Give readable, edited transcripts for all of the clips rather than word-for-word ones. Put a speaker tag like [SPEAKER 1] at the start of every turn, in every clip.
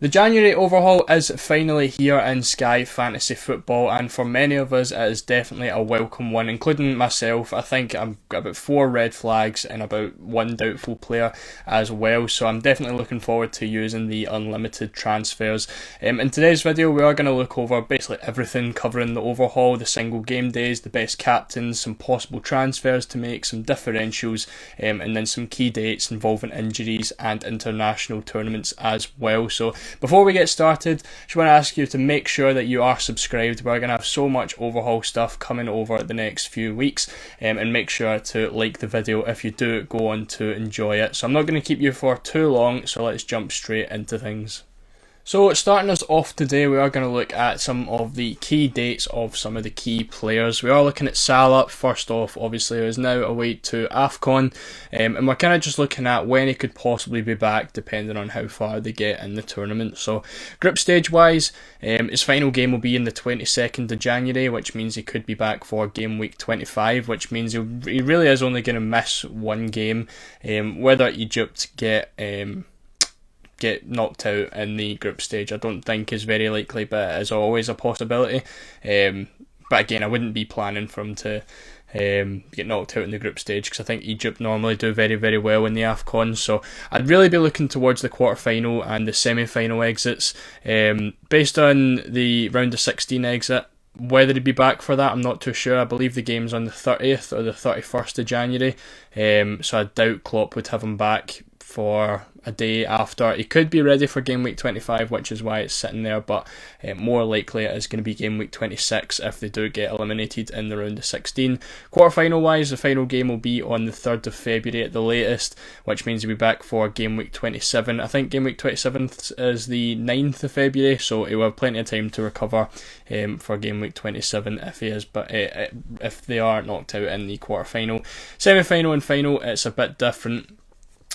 [SPEAKER 1] The January overhaul is finally here in Sky Fantasy Football, and for many of us, it is definitely a welcome one, including myself. I think I've got about 4 red flags and about one doubtful player as well, so I'm definitely looking forward to using the unlimited transfers. In today's video, we are going to look over basically everything covering the overhaul, the single game days, the best captains, some possible transfers to make, some differentials, and then some key dates involving injuries and international tournaments as well. So before we get started, I just want to ask you to make sure that you are subscribed. We're going to have so much overhaul stuff coming over the next few weeks, and make sure to like the video if you do go on to enjoy it. So I'm not going to keep you for too long, so let's jump straight into things. So starting us off today, we are going to look at some of the key dates of some of the key players. We are looking at Salah first off, obviously, who is now away to AFCON, and we're kind of just looking at when he could possibly be back depending on how far they get in the tournament. So group stage wise, his final game will be in the 22nd of January, which means he could be back for game week 25, which means he really is only going to miss one game. Whether Egypt get knocked out in the group stage, I don't think is very likely, but it is always a possibility. But again, I wouldn't be planning for him to get knocked out in the group stage, because I think Egypt normally do very, very well in the AFCON. So I'd really be looking towards the quarter-final and the semi-final exits. Based on the round of 16 exit, whether he'd be back for that, I'm not too sure. I believe the game's on the 30th or the 31st of January, so I doubt Klopp would have him back for a day after. He could be ready for game week 25, which is why it's sitting there, but more likely it is going to be game week 26 if they do get eliminated in the round of 16. Quarter-final wise, the final game will be on the 3rd of February at the latest, which means he'll be back for game week 27. I think game week 27 is the 9th of February, so he'll have plenty of time to recover for game week 27 if he is, but if they are knocked out in the quarter-final. Semi-final and final, it's a bit different.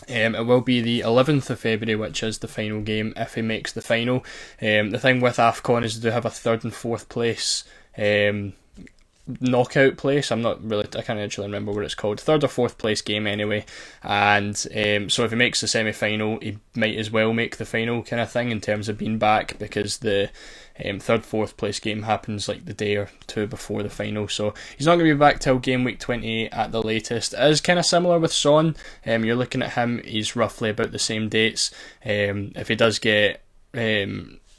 [SPEAKER 1] It will be the 11th of February, which is the final game if he makes the final. The thing with AFCON is they have a 3rd and 4th place knockout place. I can't actually remember what it's called. 3rd or 4th place game anyway. And so if he makes the semi-final, he might as well make the final kind of thing in terms of being back, because the 3rd, 4th place game happens like the day or two before the final. So he's not going to be back till game week 28 at the latest. It is kind of similar with Son. You're looking at him, he's roughly about the same dates. If he does get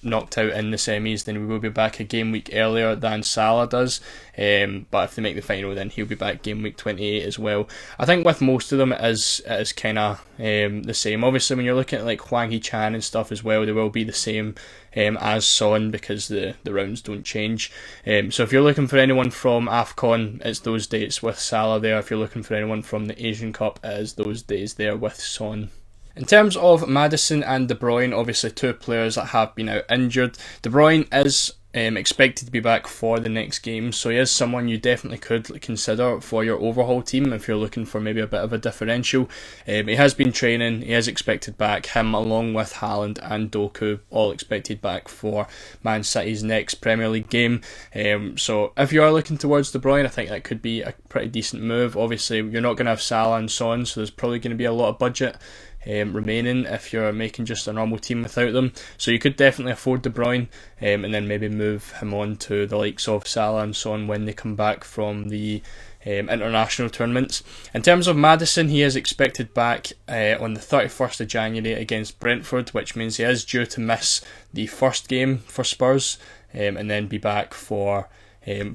[SPEAKER 1] knocked out in the semis, then we will be back a game week earlier than Salah does, but if they make the final, then he'll be back game week 28 as well. I think with most of them it is kind of the same. Obviously when you're looking at like Hwang Hee-chan and stuff as well, they will be the same as Son, because the rounds don't change. So if you're looking for anyone from AFCON, it's those dates with Salah there. If you're looking for anyone from the Asian Cup, it is those days there with Son. In terms of Maddison and De Bruyne, obviously two players that have been out injured. De Bruyne is expected to be back for the next game, so he is someone you definitely could consider for your overhaul team if you're looking for maybe a bit of a differential. He has been training, he is expected back, him along with Haaland and Doku, all expected back for Man City's next Premier League game. So if you are looking towards De Bruyne, I think that could be a pretty decent move. Obviously you're not going to have Salah and Son, so there's probably going to be a lot of budget remaining if you're making just a normal team without them. So you could definitely afford De Bruyne, and then maybe move him on to the likes of Salah and Son when they come back from the international tournaments. In terms of Maddison, he is expected back on the 31st of January against Brentford, which means he is due to miss the first game for Spurs, and then be back for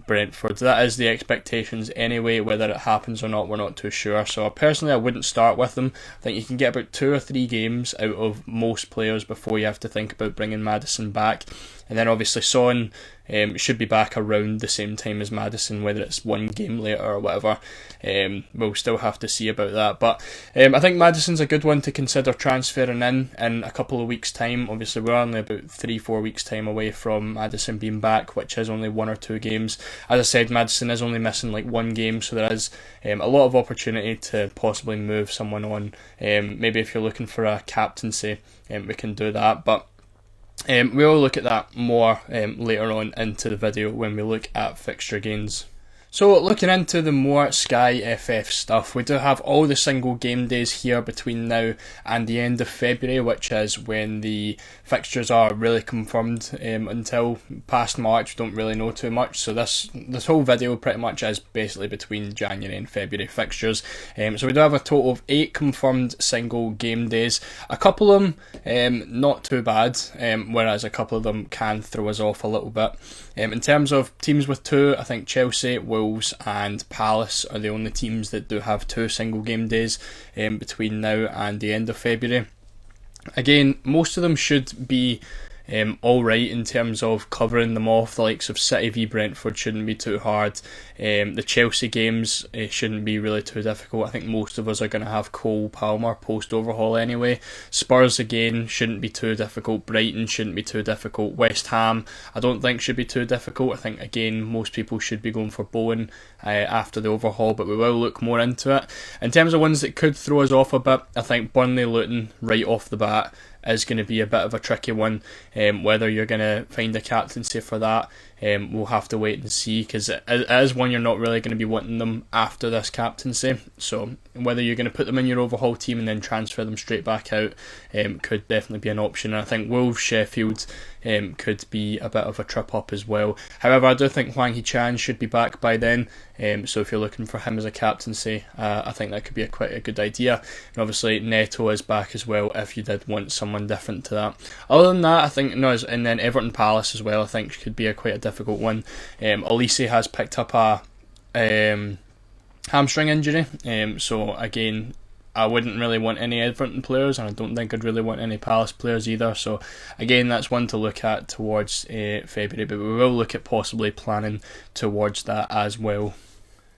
[SPEAKER 1] Brentford. That is the expectations anyway. Whether it happens or not, we're not too sure. So personally, I wouldn't start with them. I think you can get about 2 or 3 games out of most players before you have to think about bringing Maddison back. And then obviously Son should be back around the same time as Maddison, whether it's one game later or whatever. We'll still have to see about that. But I think Maddison's a good one to consider transferring in a couple of weeks' time. Obviously, we're only about 3-4 weeks' time away from Maddison being back, which is only 1 or 2 games. As I said, Maddison is only missing like 1 game, so there is a lot of opportunity to possibly move someone on. Maybe if you're looking for a captaincy, we can do that. But we'll look at that more later on into the video when we look at fixture gains. So looking into the more SkyFF stuff, we do have all the single game days here between now and the end of February, which is when the fixtures are really confirmed. Until past March, we don't really know too much. So this whole video pretty much is basically between January and February fixtures. So we do have a total of 8 confirmed single game days. A couple of them not too bad, whereas a couple of them can throw us off a little bit. In terms of teams with 2, I think Chelsea, Wolves and Palace are the only teams that do have 2 single game days between now and the end of February. Again, most of them should be alright in terms of covering them off. The likes of City v Brentford shouldn't be too hard. The Chelsea games shouldn't be really too difficult. I think most of us are going to have Cole Palmer post overhaul anyway. Spurs again shouldn't be too difficult. Brighton shouldn't be too difficult. West Ham I don't think should be too difficult. I think again most people should be going for Bowen after the overhaul, but we will look more into it. In terms of ones that could throw us off a bit, I think Burnley Luton right off the bat is going to be a bit of a tricky one. Whether you're going to find a captaincy for that, we'll have to wait and see, because it is one you're not really going to be wanting them after this captaincy. So whether you're going to put them in your overhaul team and then transfer them straight back out could definitely be an option. And I think Wolves Sheffield could be a bit of a trip up as well. However, I do think Hwang Hee-chan should be back by then, so if you're looking for him as a captaincy, I think that could be quite a good idea. And obviously Neto is back as well if you did want someone different to that. Other than that, I think and then Everton Palace as well I think could be quite a difficult one. Elise has picked up a hamstring injury, so again I wouldn't really want any Everton players, and I don't think I'd really want any Palace players either. So again, that's one to look at towards February, but we will look at possibly planning towards that as well.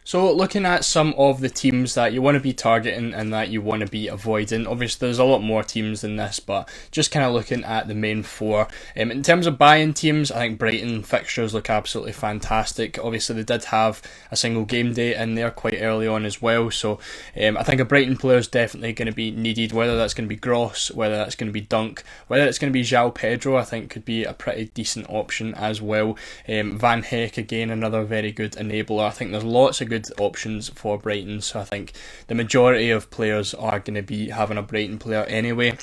[SPEAKER 1] So looking at some of the teams that you want to be targeting and that you want to be avoiding, obviously there's a lot more teams than this, but just kind of looking at the main 4. In terms of buy-in teams, I think Brighton fixtures look absolutely fantastic. Obviously they did have a single game day in there quite early on as well, so I think a Brighton player is definitely going to be needed, whether that's going to be Gross, whether that's going to be Dunk, whether it's going to be João Pedro, I think could be a pretty decent option as well. Van Heck again, another very good enabler. I think there's lots of good options for Brighton, so I think the majority of players are going to be having a Brighton player anyway.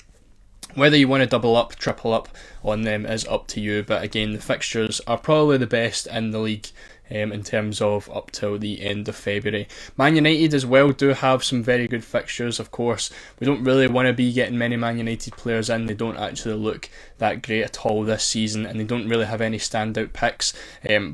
[SPEAKER 1] Whether you want to double up, triple up on them is up to you, but again the fixtures are probably the best in the league in terms of up till the end of February. Man United as well do have some very good fixtures. Of course, we don't really want to be getting many Man United players in. They don't actually look that great at all this season, and they don't really have any standout picks,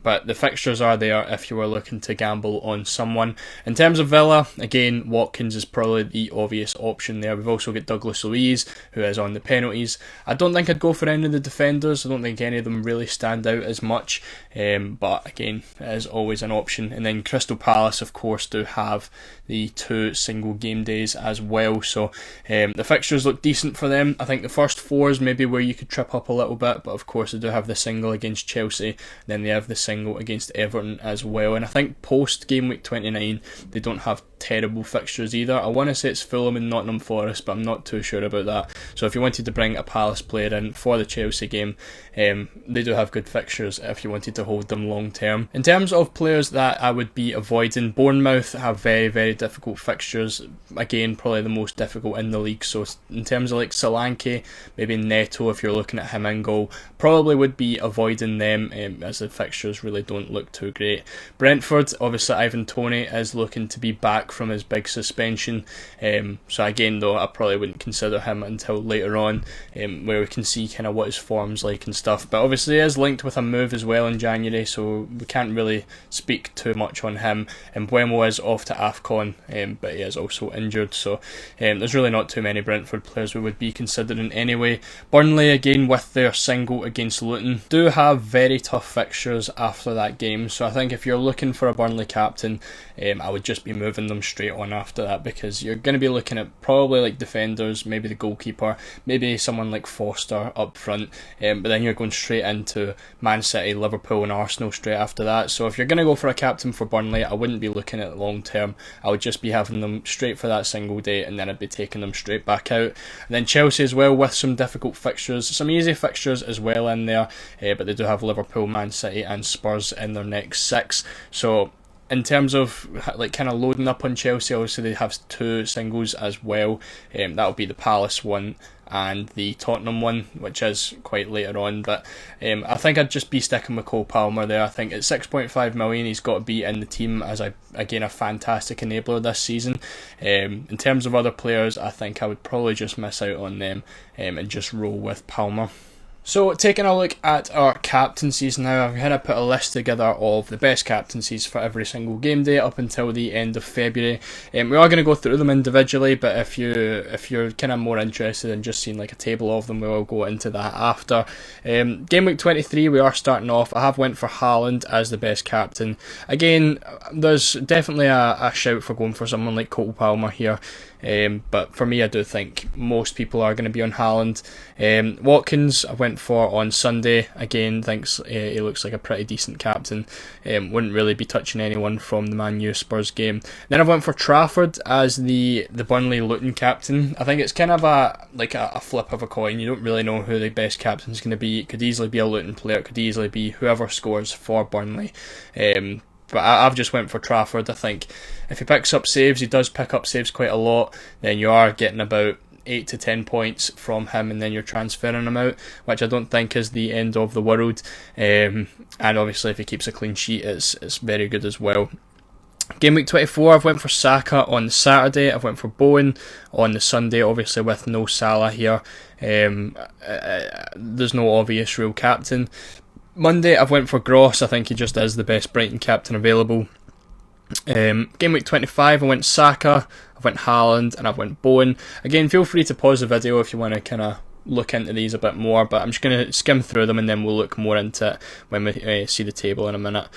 [SPEAKER 1] but the fixtures are there if you were looking to gamble on someone. In terms of Villa, again, Watkins is probably the obvious option there. We've also got Douglas Luiz, who is on the penalties. I don't think I'd go for any of the defenders. I don't think any of them really stand out as much, but again, is always an option. And then Crystal Palace of course do have the 2 single game days as well, so the fixtures look decent for them. I think the first 4 is maybe where you could trip up a little bit, but of course they do have the single against Chelsea, then they have the single against Everton as well. And I think post game week 29 they don't have terrible fixtures either. I want to say it's Fulham and Nottingham Forest, but I'm not too sure about that. So if you wanted to bring a Palace player in for the Chelsea game, they do have good fixtures if you wanted to hold them long term. In terms of players that I would be avoiding, Bournemouth have very, very difficult fixtures. Again, probably the most difficult in the league. So in terms of like Solanke, maybe Neto, if you're looking at him in goal, probably would be avoiding them as the fixtures really don't look too great. Brentford, obviously Ivan Toney is looking to be back from his big suspension, so again though I probably wouldn't consider him until later on, where we can see kind of what his form's like and stuff. But obviously he is linked with a move as well in January, so we can't really speak too much on him. And Mbeumo is off to AFCON, but he is also injured, so there's really not too many Brentford players we would be considering anyway. Burnley, again with their single against Luton, do have very tough fixtures after that game, so I think if you're looking for a Burnley captain, I would just be moving them straight on after that, because you're going to be looking at probably like defenders, maybe the goalkeeper, maybe someone like Foster up front, but then you're going straight into Man City, Liverpool and Arsenal straight after that. So if you're going to go for a captain for Burnley, I wouldn't be looking at long term. I would just be having them straight for that single day, and then I'd be taking them straight back out. And then Chelsea as well, with some difficult fixtures, some easy fixtures as well in there, but they do have Liverpool, Man City and Spurs in their next 6. So in terms of like kind of loading up on Chelsea, obviously they have 2 singles as well. That'll be the Palace one and the Tottenham one, which is quite later on. But I think I'd just be sticking with Cole Palmer there. I think at 6.5 million, he's got to be in the team as a fantastic enabler this season. In terms of other players, I think I would probably just miss out on them and just roll with Palmer. So taking a look at our captaincies now, I've kind of put a list together of the best captaincies for every single game day up until the end of February. We are going to go through them individually, but if you're kind of more interested in just seeing like a table of them, we will go into that after. Game week 23, we are starting off. I have went for Haaland as the best captain. Again, there's definitely a shout for going for someone like Cole Palmer here. But for me, I do think most people are going to be on Haaland. Watkins, I went for on Sunday. Again, thinks he looks like a pretty decent captain. Wouldn't really be touching anyone from the Man U Spurs game. Then I went for Trafford as the Burnley Luton captain. I think it's kind of a flip of a coin. You don't really know who the best captain is going to be. It could easily be a Luton player. It could easily be whoever scores for Burnley. But I've just went for Trafford. I think if he picks up saves, he does pick up saves quite a lot, then you are getting about 8 to 10 points from him, and then you're transferring him out, which I don't think is the end of the world. And obviously if he keeps a clean sheet, it's very good as well. Game week 24, I've went for Saka on the Saturday. I've went for Bowen on the Sunday, obviously with no Salah here. There's no obvious real captain. Monday, I've went for Gross. I think he just is the best Brighton captain available. Game week 25, I went Saka, I went Haaland, and I went Bowen. Again, feel free to pause the video if you want to kind of look into these a bit more, but I'm just going to skim through them and then we'll look more into it when we see the table in a minute.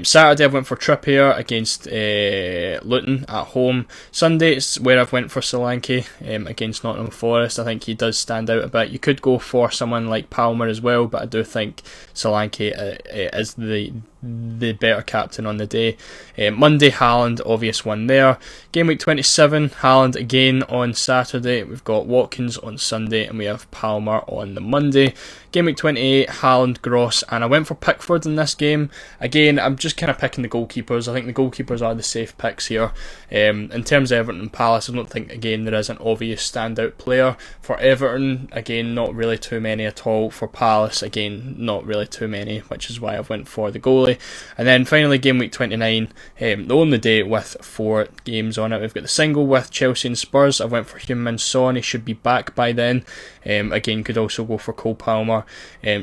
[SPEAKER 1] Saturday, I went for Trippier against Luton at home. Sunday, it's where I've went for Solanke against Nottingham Forest. I think he does stand out a bit. You could go for someone like Palmer as well, but I do think Solanke is the better captain on the day. Monday, Haaland, obvious one there. Game week 27, Haaland again on Saturday. We've got Watkins on Sunday, and we have Palmer on the Monday. Game week 28, Haaland, Gross, and I went for Pickford in this game. Again, I'm just kind of picking the goalkeepers. I think the goalkeepers are the safe picks here. In terms of Everton and Palace, I don't think, again, there is an obvious standout player. For Everton, again, not really too many at all. For Palace, again, not really too many, which is why I've went for the goalie. And then finally, game week 29, the only day with 4 games on it. We've got the single with Chelsea and Spurs. I went for Heung-min Son. He should be back by then. Again, could also go for Cole Palmer.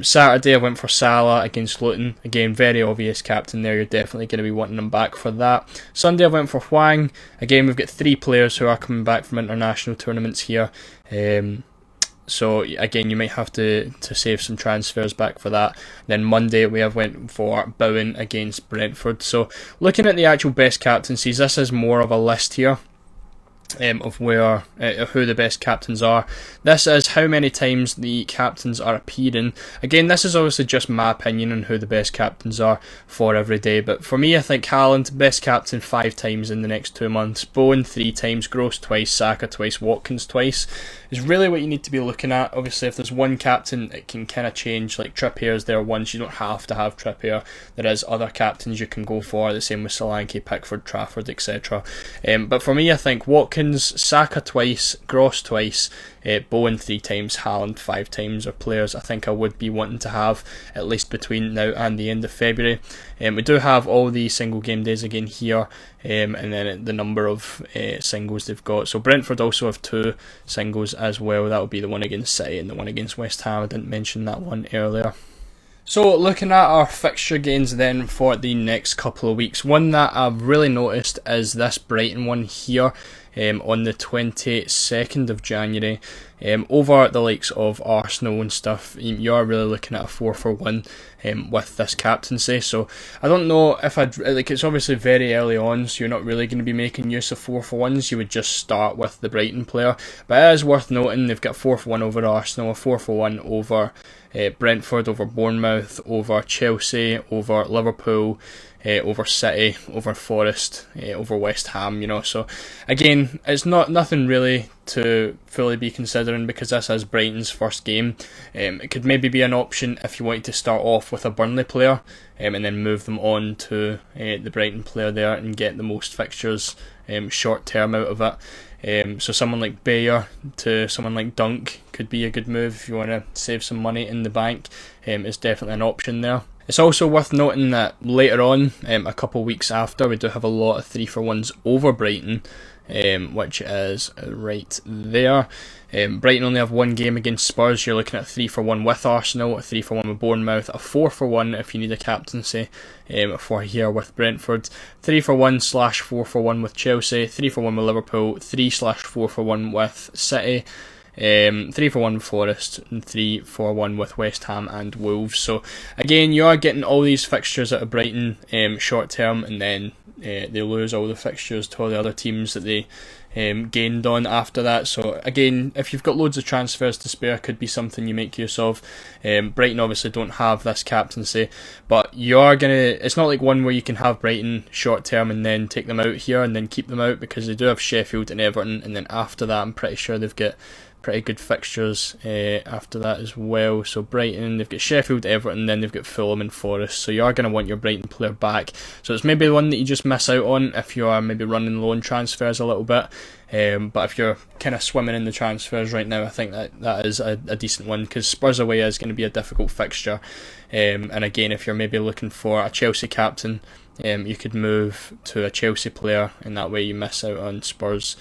[SPEAKER 1] Saturday, I went for Salah against Luton. Again, very obvious captain there. You're definitely going to be wanting him back for that. Sunday, I went for Hwang. Again, we've got 3 players who are coming back from international tournaments here. So again, you might have to save some transfers back for that. Then Monday we have went for Bowen against Brentford. So looking at the actual best captaincies, this is more of a list here. Of where who the best captains are. This is how many times the captains are appearing. Again, this is obviously just my opinion on who the best captains are for every day, but for me, I think Haaland, best captain 5 times in the next 2 months, Bowen 3 times, Gross twice, Saka twice, Watkins twice, is really what you need to be looking at. Obviously, if there's one captain, it can kind of change. Like Trippier's there once, you don't have to have Trippier. There is other captains you can go for, the same with Solanke, Pickford, Trafford, etc. But for me, I think Watkins, Saka twice, Gross twice, Bowen 3 times, Haaland 5 times are players I think I would be wanting to have at least between now and the end of February. We do have all the single game days again here, and then the number of singles they've got. So Brentford also have 2 singles as well. That will be the one against City and the one against West Ham. I didn't mention that one earlier. So looking at our fixture gains then for the next couple of weeks, one that I've really noticed is this Brighton one here on the 22nd of January. Over the likes of Arsenal and stuff, you are really looking at a 4-for-1 with this captaincy. So I don't know if it's obviously very early on, so you're not really going to be making use of 4-for-1s. You would just start with the Brighton player, but it is worth noting they've got 4-for-1 over Arsenal, a 4-for-1 over Brentford, over Bournemouth, over Chelsea, over Liverpool, over City, over Forest, over West Ham, so again, it's nothing really to fully be considering, because this is Brighton's first game. It could maybe be an option if you wanted to start off with a Burnley player and then move them on to the Brighton player there and get the most fixtures short term out of it. So someone like Bayer to someone like Dunk could be a good move if you want to save some money in the bank. It's definitely an option there. It's also worth noting that later on, a couple of weeks after, we do have a lot of 3-for-1s over Brighton, which is right there. Brighton only have one game against Spurs. You're looking at 3-for-1 with Arsenal, a 3-for-1 with Bournemouth, a 4-for-1 if you need a captaincy for here with Brentford, 3-for-1/4-for-1 with Chelsea, 3-for-1 with Liverpool, 3/4-for-1 with City, 3-for-1 with Forest, and 3-for-1 with West Ham and Wolves. So again, you are getting all these fixtures out of Brighton short term, and then they lose all the fixtures to all the other teams that they gained on after that. So again, if you've got loads of transfers to spare, could be something you make use of. Brighton obviously don't have this captaincy, but you are it's not like one where you can have Brighton short term and then take them out here and then keep them out, because they do have Sheffield and Everton, and then after that I'm pretty sure they've got pretty good fixtures after that as well. So Brighton, they've got Sheffield, Everton, then they've got Fulham and Forest. So you are going to want your Brighton player back. So it's maybe one that you just miss out on if you are maybe running low on transfers a little bit. But if you're kind of swimming in the transfers right now, I think that is a decent one, because Spurs away is going to be a difficult fixture. And again, if you're maybe looking for a Chelsea captain, you could move to a Chelsea player, and that way you miss out on Spurs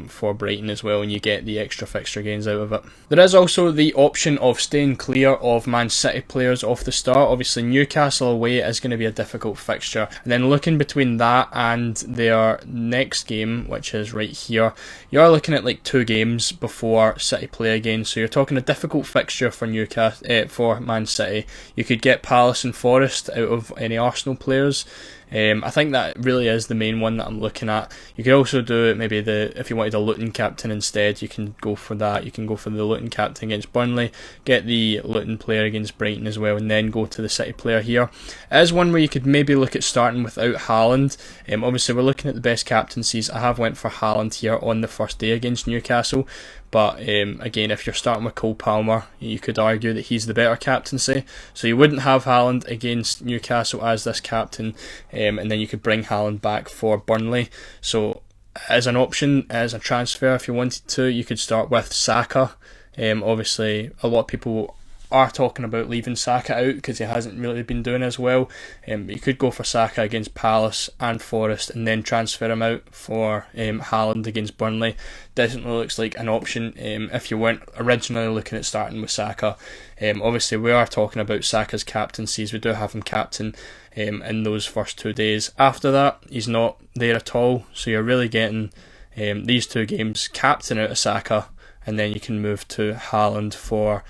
[SPEAKER 1] for Brighton as well, and you get the extra fixture gains out of it. There is also the option of staying clear of Man City players off the start. Obviously Newcastle away is going to be a difficult fixture, and then looking between that and their next game, which is right here, you are looking at like 2 games before City play again, so you're talking a difficult fixture for Newcastle, for Man City. You could get Palace and Forest out of any Arsenal players. I think that really is the main one that I'm looking at. You could also do maybe if you wanted a Luton captain instead, you can go for that. You can go for the Luton captain against Burnley, get the Luton player against Brighton as well, and then go to the City player here. It is one where you could maybe look at starting without Haaland. Obviously we're looking at the best captaincies. I have went for Haaland here on the first day against Newcastle, but again, if you're starting with Cole Palmer, you could argue that he's the better captaincy. So you wouldn't have Haaland against Newcastle as this captain, and then you could bring Haaland back for Burnley. So as an option, as a transfer, if you wanted to, you could start with Saka. Obviously, a lot of people are talking about leaving Saka out because he hasn't really been doing as well. But you could go for Saka against Palace and Forest and then transfer him out for Haaland against Burnley. Definitely looks like an option if you weren't originally looking at starting with Saka. Obviously, we are talking about Saka's captaincies. We do have him captain in those first 2 days. After that, he's not there at all. So you're really getting these 2 games captain out of Saka, and then you can move to Haaland for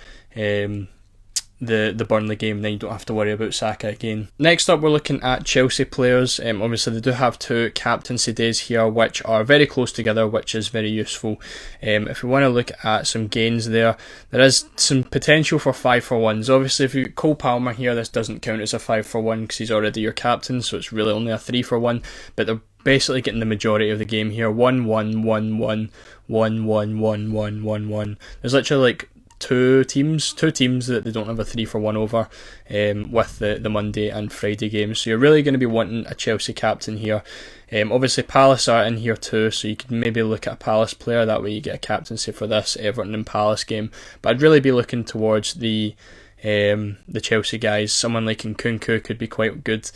[SPEAKER 1] the Burnley game, then you don't have to worry about Saka again. Next up, we're looking at Chelsea players. Obviously they do have 2 captaincy days here which are very close together, which is very useful. If we want to look at some gains there is some potential for 5-for-1s. Obviously if you Cole Palmer here, this doesn't count as a 5-for-1 because he's already your captain, so it's really only a 3-for-1, but they're basically getting the majority of the game here. 1-1, 1-1, 1-1, 1-1, 1-1. There's literally like two teams that they don't have a 3-for-1 over with the Monday and Friday games. So you're really going to be wanting a Chelsea captain here. Obviously Palace are in here too, so you could maybe look at a Palace player, that way you get a captaincy for this Everton and Palace game. But I'd really be looking towards the Chelsea guys. Someone like Nkunku could be quite good.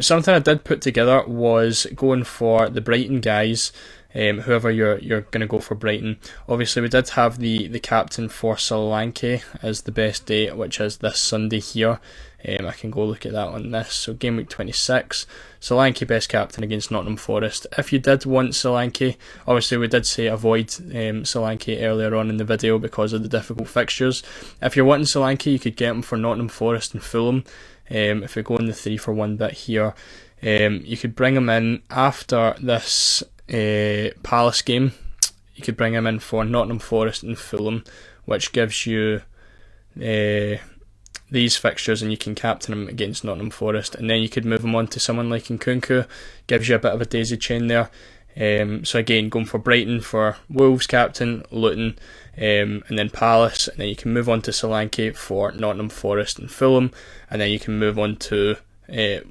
[SPEAKER 1] Something I did put together was going for the Brighton guys. Whoever you're going to go for Brighton. Obviously we did have the captain for Solanke as the best date, which is this Sunday here. I can go look at that on this. So game week 26, Solanke best captain against Nottingham Forest. If you did want Solanke, obviously we did say avoid Solanke earlier on in the video because of the difficult fixtures. If you're wanting Solanke, you could get him for Nottingham Forest and Fulham. If we go in the 3-for-1 bit here, you could bring him in after this Palace game. You could bring him in for Nottingham Forest and Fulham, which gives you these fixtures, and you can captain him against Nottingham Forest, and then you could move him on to someone like Nkunku. Gives you a bit of a daisy chain there. So again, going for Brighton for Wolves captain, Luton, and then Palace, and then you can move on to Solanke for Nottingham Forest and Fulham, and then you can move on to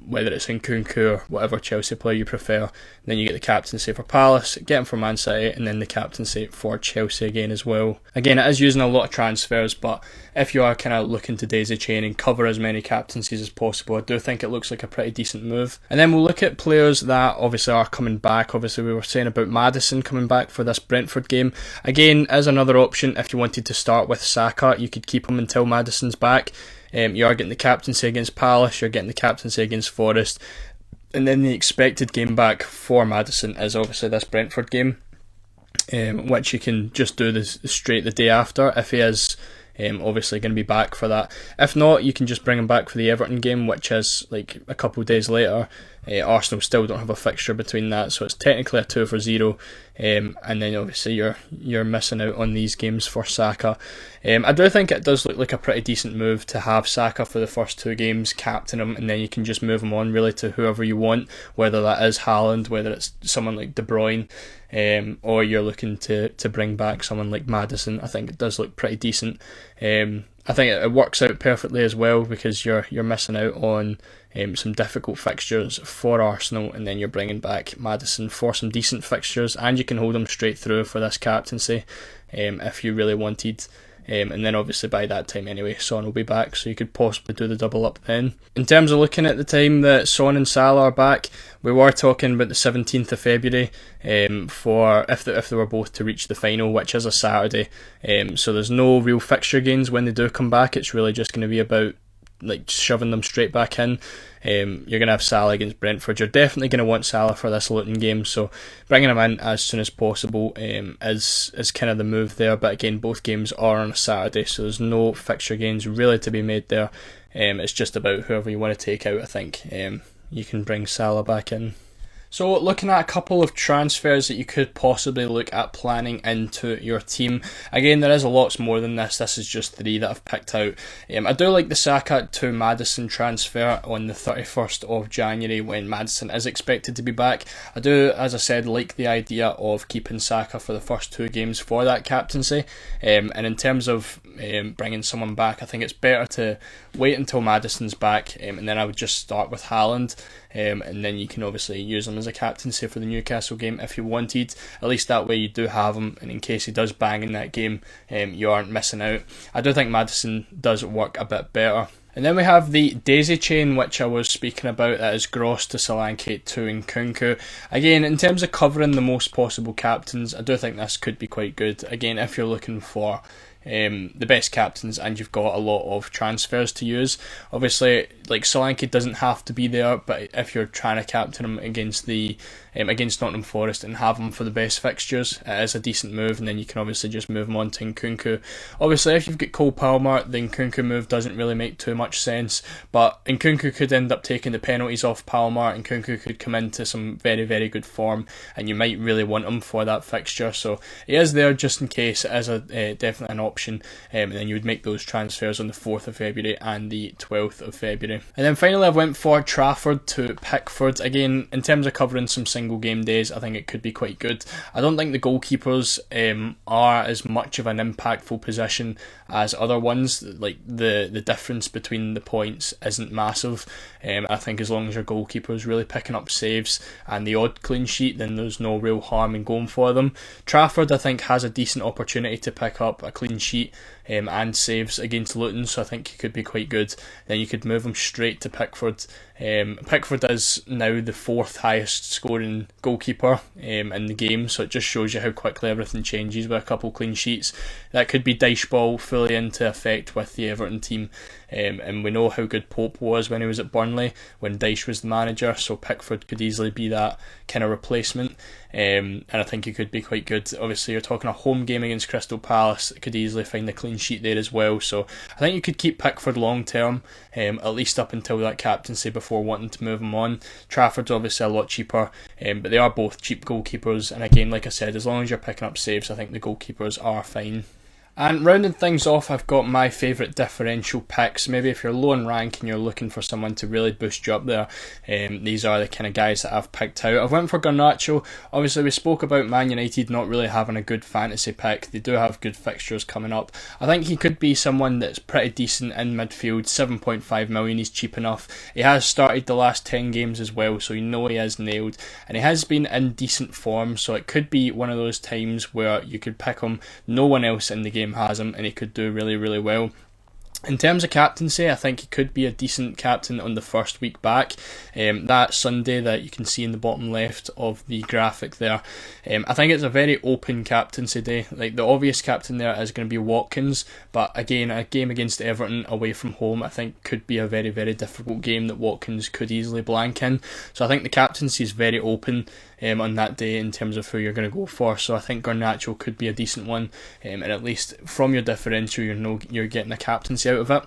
[SPEAKER 1] whether it's Nkunku or whatever Chelsea player you prefer. Then you get the captaincy for Palace, get him for Man City, and then the captaincy for Chelsea again as well. Again, it is using a lot of transfers, but if you are kind of looking to daisy chain and cover as many captaincies as possible, I do think it looks like a pretty decent move. And then we'll look at players that obviously are coming back. Obviously we were saying about Maddison coming back for this Brentford game. Again, as another option, if you wanted to start with Saka, you could keep him until Maddison's back. You are getting the captaincy against Palace, you're getting the captaincy against Forest, and then the expected game back for Maddison is obviously this Brentford game, which you can just do this straight the day after if he is obviously going to be back for that. If not, you can just bring him back for the Everton game, which is like a couple of days later. Arsenal still don't have a fixture between that, so it's technically a 2 for 0, and then obviously you're missing out on these games for Saka. I do think it does look like a pretty decent move to have Saka for the first 2 games, captain him, and then you can just move him on really to whoever you want, whether that is Haaland, whether it's someone like De Bruyne, or you're looking to bring back someone like Maddison. I think it does look pretty decent. I think it works out perfectly as well, because you're missing out on some difficult fixtures for Arsenal, and then you're bringing back Maddison for some decent fixtures, and you can hold him straight through for this captaincy if you really wanted. And then obviously by that time anyway, Son will be back, so you could possibly do the double up then. In terms of looking at the time that Son and Salah are back, we were talking about the 17th of February for if they were both to reach the final, which is a Saturday. So there's no real fixture gains when they do come back. It's really just going to be about like shoving them straight back in. You're going to have Salah against Brentford. You're definitely going to want Salah for this Luton game, so bringing him in as soon as possible is kind of the move there. But again, both games are on a Saturday, so there's no fixture gains really to be made there. It's just about whoever you want to take out. I think you can bring Salah back in. So looking at a couple of transfers that you could possibly look at planning into your team. Again, there is a lot more than this. This is just 3 that I've picked out. I do like the Saka to Maddison transfer on the 31st of January when Maddison is expected to be back. I do, as I said, like the idea of keeping Saka for the first 2 games for that captaincy. And in terms of bringing someone back, I think it's better to wait until Maddison's back, and then I would just start with Haaland. And then you can obviously use him as a captaincy for the Newcastle game if you wanted. At least that way you do have him, and in case he does bang in that game, you aren't missing out. I do think Maddison does work a bit better. And then we have the daisy chain, which I was speaking about, that is Gross to Solanke to Nkunku. Again, in terms of covering the most possible captains, I do think this could be quite good. Again, if you're looking for the best captains and you've got a lot of transfers to use. Obviously, like Solanke doesn't have to be there, but if you're trying to captain him against Nottingham Forest and have him for the best fixtures, it is a decent move, and then you can obviously just move him on to Nkunku. Obviously, if you've got Cole Palmer, the Nkunku move doesn't really make too much sense, but Nkunku could end up taking the penalties off Palmer. Nkunku could come into some very, very good form, and you might really want him for that fixture, so he is there just in case. It is definitely an option, and then you would make those transfers on the 4th of February and the 12th of February. And then finally I went for Trafford to Pickford. Again, in terms of covering some single game days, I think it could be quite good. I don't think the goalkeepers are as much of an impactful position as other ones. Like the difference between the points isn't massive. I think as long as your goalkeeper is really picking up saves and the odd clean sheet, then there's no real harm in going for them. Trafford, I think, has a decent opportunity to pick up a clean sheet and saves against Luton, so I think he could be quite good. Then you could move him straight to Pickford. Pickford is now the 4th highest scoring goalkeeper in the game, so it just shows you how quickly everything changes with a couple clean sheets. That could be dice ball fully into effect with the Everton team, and we know how good Pope was when he was at Burnley when Dyche was the manager, so Pickford could easily be that kind of replacement, and I think he could be quite good. Obviously you're talking a home game against Crystal Palace, it could easily find the clean sheet there as well, so I think you could keep Pickford long term, at least up until that captaincy before wanting to move him on. Trafford's obviously a lot cheaper, but they are both cheap goalkeepers, and again, like I said, as long as you're picking up saves, I think the goalkeepers are fine. And rounding things off, I've got my favourite differential picks. Maybe if you're low in rank and you're looking for someone to really boost you up there, these are the kind of guys that I've picked out. I've went for Garnacho. Obviously, we spoke about Man United not really having a good fantasy pick. They do have good fixtures coming up. I think he could be someone that's pretty decent in midfield. 7.5 million, he's cheap enough. He has started the last 10 games as well, so you know he is nailed. And he has been in decent form, so it could be one of those times where you could pick him. No one else in the game has him, and he could do really, really well. In terms of captaincy, I think he could be a decent captain on the first week back. That Sunday that you can see in the bottom left of the graphic there, I think it's a very open captaincy day. Like, the obvious captain there is going to be Watkins, but again, a game against Everton away from home I think could be a very, very difficult game that Watkins could easily blank in. So I think the captaincy is very open on that day in terms of who you're going to go for. So I think Garnacho could be a decent one, and at least from your differential you're getting a captaincy out of it.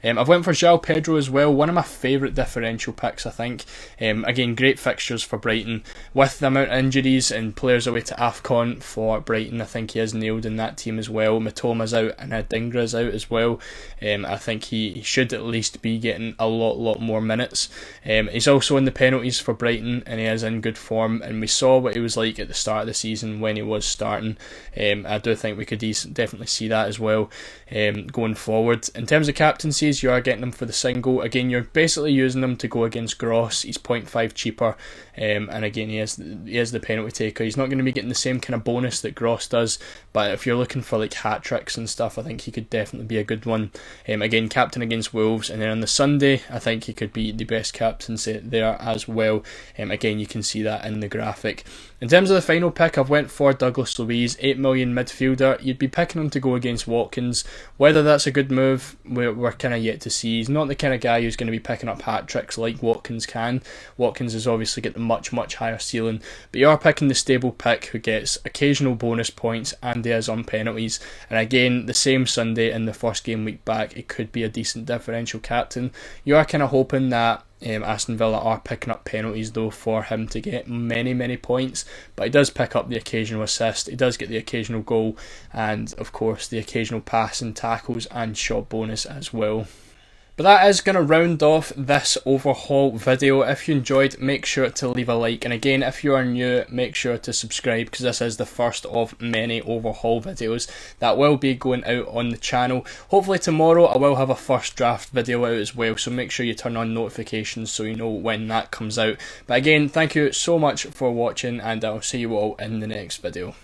[SPEAKER 1] I've went for João Pedro as well, one of my favourite differential picks I think. Again, great fixtures for Brighton. With the amount of injuries and players away to AFCON for Brighton, I think he is nailed in that team as well. Matoma's out and Adingra's out as well. I think he should at least be getting a lot more minutes. He's also in the penalties for Brighton and he is in good form, and we saw what he was like at the start of the season when he was starting. I do think we could definitely see that as well going forward. In terms of captaincies, you are getting them for the single. Again, you're basically using them to go against Gross. He's 0.5 cheaper, and again, he is the penalty taker. He's not going to be getting the same kind of bonus that Gross does, but if you're looking for like hat tricks and stuff, I think he could definitely be a good one. Again, captain against Wolves, and then on the Sunday, I think he could be the best captaincy there as well. Again, you can see that in the graphic. In terms of the final pick, I've went for Douglas Luiz, 8 million midfielder. You'd be picking him to go against Watkins. Whether that's a good move, we're kind of yet to see. He's not the kind of guy who's going to be picking up hat tricks like Watkins can. Watkins has obviously got the much higher ceiling, but you are picking the stable pick who gets occasional bonus points and he is on penalties. And again, the same Sunday in the first game week back, it could be a decent differential captain. You are kind of hoping that Aston Villa are picking up penalties though for him to get many points, but he does pick up the occasional assist, he does get the occasional goal, and of course the occasional pass and tackles and shot bonus as well. But that is going to round off this overhaul video. If you enjoyed, make sure to leave a like, and again, if you are new, make sure to subscribe, because this is the first of many overhaul videos that will be going out on the channel. Hopefully tomorrow I will have a first draft video out as well, so make sure you turn on notifications so you know when that comes out. But again, thank you so much for watching, and I'll see you all in the next video.